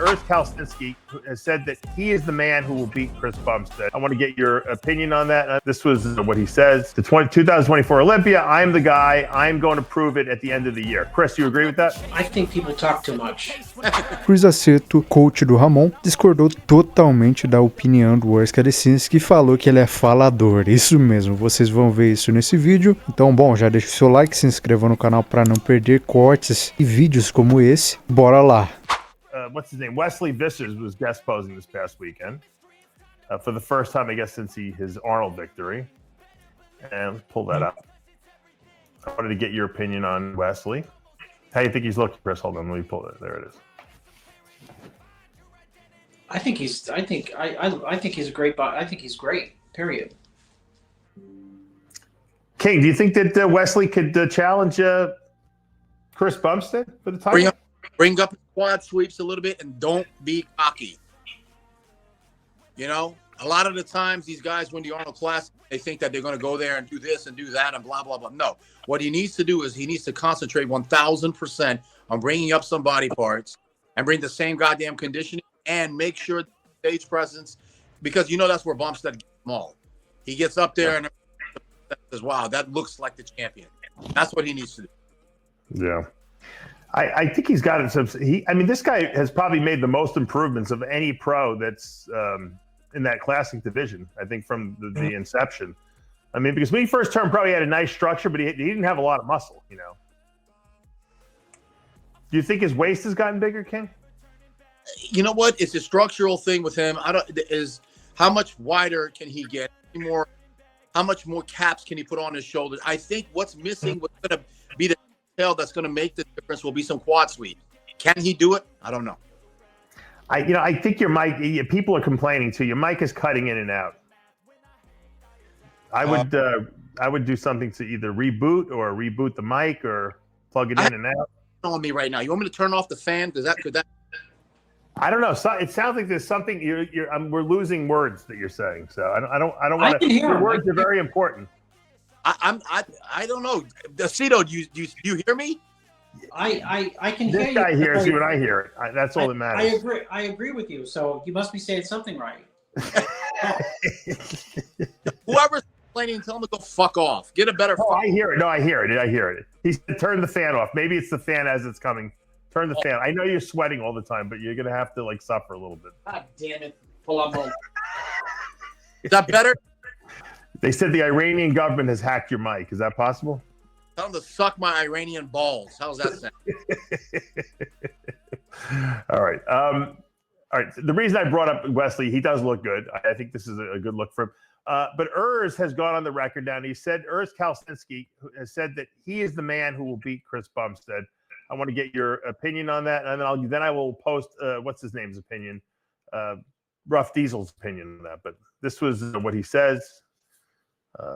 Urs has said that he is the man who will beat Chris Bumstead. I want to get your opinion on that. This was what he says. The 2024 Olympia, I'm the guy. I'm going to prove it at the end of the year. Chris, you agree with that? I think people talk too much. Chris ACETO, coach do Ramon, discordou totalmente da opinião do Urs e falou que ele é falador. Isso mesmo, vocês vão ver isso nesse vídeo. Então, bom, já deixa o seu like, se inscreva no canal para não perder cortes e vídeos como esse. Bora lá! What's his name? Wesley Vissers was guest posing this past weekend for the first time, I guess, since his Arnold victory. And let's pull that up. I wanted to get your opinion on Wesley. How do you think he's looking, Chris? Hold on, let me pull it. There it is. I think he's a great. I think he's great. Period. King, do you think that Wesley could challenge Chris Bumstead for the title? Bring up quad sweeps a little bit and don't be cocky. You know, a lot of the times these guys win the Arnold Classic, they think that they're going to go there and do this and do that and blah, blah, blah. No, what he needs to do is he needs to concentrate 1,000% on bringing up some body parts and bring the same goddamn conditioning and make sure stage presence, because you know that's where Bumstead gets small. He gets up there and says, wow, that looks like the champion. That's what he needs to do. Yeah. I think he's got it. I mean, this guy has probably made the most improvements of any pro that's in that classic division, I think, from the inception. I mean, because when he first turned pro, he had a nice structure, but he didn't have a lot of muscle, you know. Do you think his waist has gotten bigger, King? You know what? It's a structural thing with him. How much wider can he get? How much more caps can he put on his shoulders? I think what's missing, what's going to be the that's going to make the difference will be some quad sweep. Can he do it? I don't know. I think your mic. People are complaining too. Your mic is cutting in and out. I would do something to either reboot the mic or plug it in and out. On me right now. You want me to turn off the fan? Could that? I don't know. So it sounds like there's something. We're losing words that you're saying. So I don't want to. Your words are very important. I don't know. ACETO, do you hear me? I can hear you. This guy hears you and I hear it. That's all that matters. I agree with you. So you must be saying something right. Whoever's complaining, tell him to go fuck off. Get a better. I hear it. No, I hear it. He said, turn the fan off. Maybe it's the fan as it's coming. Turn the fan. I know you're sweating all the time, but you're gonna have to suffer a little bit. God damn it! Pull up. Is that better? They said the Iranian government has hacked your mic. Is that possible? Tell them to suck my Iranian balls. How's that sound? All right. All right. The reason I brought up Wesley, he does look good. I think this is a good look for him. But Urs has gone on the record now, and he said, Urs has said that he is the man who will beat Chris Bumstead. I want to get your opinion on that, and then I will post what's his name's opinion, Rough Diesel's opinion on that. But this was what he says.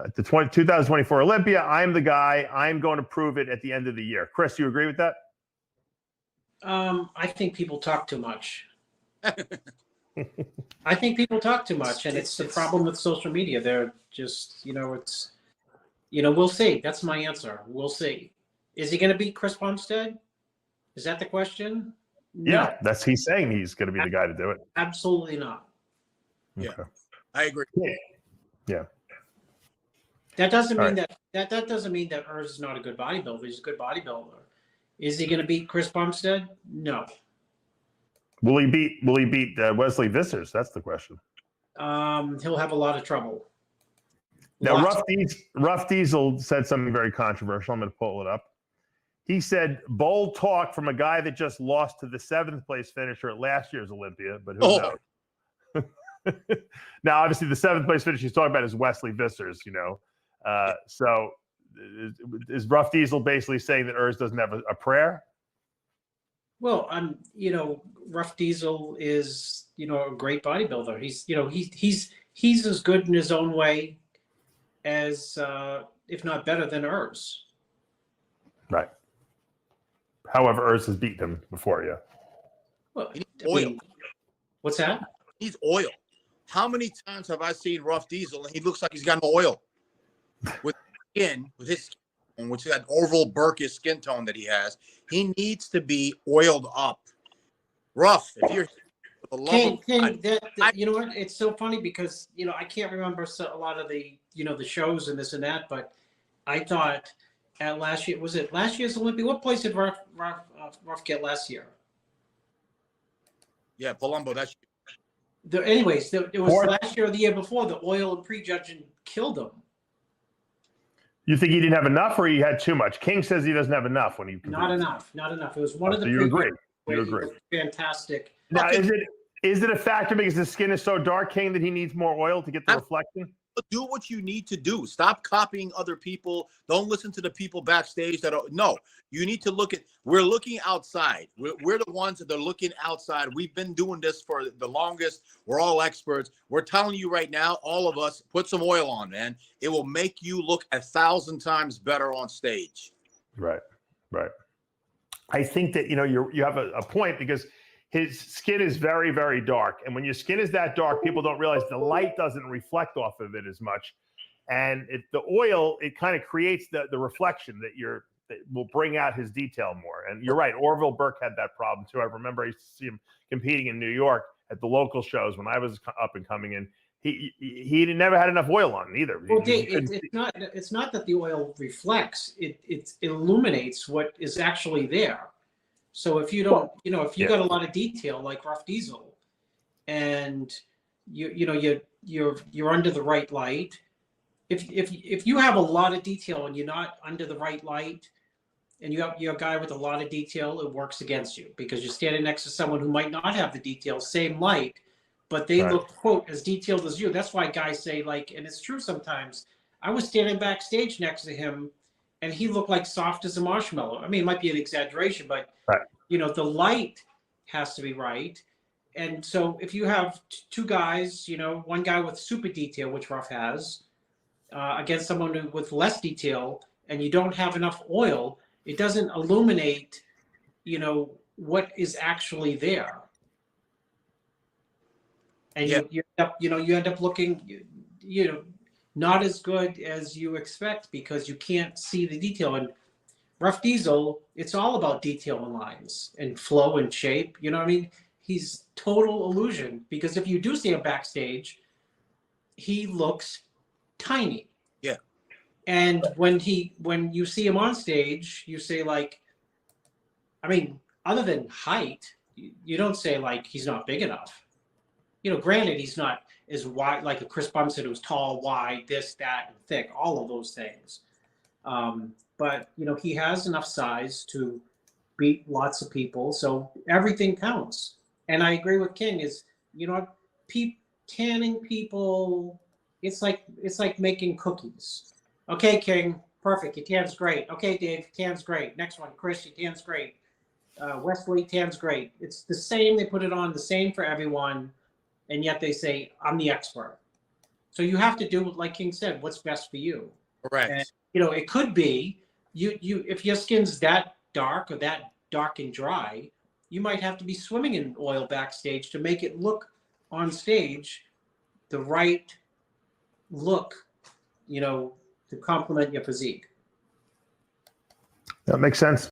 At the 2024 Olympia, I'm the guy. I'm going to prove it at the end of the year. Chris, you agree with that? I think people talk too much. I think people talk too much, and it's the problem with social media. They're just, we'll see. That's my answer. We'll see. Is he going to beat Chris Bumstead? Is that the question? Yeah, no. He's saying he's going to be the guy to do it. Absolutely not. Yeah, okay. I agree. Yeah. That doesn't mean that doesn't mean that Urs is not a good bodybuilder. He's a good bodybuilder. Is he going to beat Chris Bumstead? No. Will he beat Wesley Vissers? That's the question. He'll have a lot of trouble. Now, Rough Diesel said something very controversial. I'm going to pull it up. He said, bold talk from a guy that just lost to the 7th place finisher at last year's Olympia, but who knows? Now, obviously, the 7th place finisher he's talking about is Wesley Vissers, So is Rough Diesel basically saying that Urs doesn't have a prayer? Well, Rough Diesel is, a great bodybuilder. He's as good in his own way as, if not better than Urs. Right. However, Urs has beaten him before, yeah. Well, oil. What's that? He's oil. How many times have I seen Rough Diesel and he looks like he's got no oil with his skin, which is that oval Burkish skin tone that he has. He needs to be oiled up. Rough. If you're for the love King, of God, that you know what? It's so funny because I can't remember a lot of the the shows and this and that, but I thought at last year was it last year's Olympia? What place did Ruff get last year? yeah, Palumbo. That's Anyways, it was Fourth. last year or the year before. The oil and prejudging killed him. You think he didn't have enough, or he had too much? King says he doesn't have enough when he competes. Not enough. It was one of the. So you agree? where You he agree? looked fantastic. Now, is it a factor because his skin is so dark, King, that he needs more oil to get the reflection? do what you need to do. Stop copying other people. Don't listen to the people backstage that are no. You need to look at. We're looking outside. We're the ones that are looking outside. We've been doing this for the longest. We're all experts. We're telling you right now, all of us, put some oil on, man. It will make you look 1,000 times better on stage. Right. I think that you have a point because his skin is very, very dark. And when your skin is that dark, people don't realize the light doesn't reflect off of it as much. And the oil, it kind of creates the reflection that will bring out his detail more. And you're right. Orville Burke had that problem too. I remember I used to see him competing in New York at the local shows when I was up and coming in. He never had enough oil on either. Well, Dave, it's not that the oil reflects. It illuminates what is actually there. So if you don't, if you got a lot of detail like Rough Diesel, and you're under the right light. If you have a lot of detail and you're not under the right light, and you're a guy with a lot of detail, it works against you because you're standing next to someone who might not have the detail, same light, but they look, quote, as detailed as you. That's why guys say, like, and it's true sometimes. I was standing backstage next to him, and he looked like soft as a marshmallow. I mean, it might be an exaggeration, but the light has to be right. And so if you have two guys, one guy with super detail, which Ruff has, against someone with less detail, and you don't have enough oil, it doesn't illuminate, what is actually there. And you end up looking, not as good as you expect because you can't see the detail. And Rough Diesel, it's all about detail and lines and flow and shape. You know what I mean? He's total illusion because if you do see him backstage, he looks tiny. Yeah. And when you see him on stage, you say other than height, you don't say like he's not big enough. Granted, he's not as wide like a Chris Bumstead who's tall, wide, this, that, and thick, all of those things. But he has enough size to beat lots of people, so everything counts. And I agree with King. Is tanning people? It's like making cookies. Okay, King, perfect. Your tan's great. Okay, Dave, tan's great. Next one, Chris, your tan's great. Wesley, tan's great. It's the same. They put it on the same for everyone, and yet they say I'm the expert. So you have to do, like King said, what's best for you. Correct. And, it could be you if your skin's that dark or that dark and dry, you might have to be swimming in oil backstage to make it look on stage the right look, to complement your physique. That makes sense.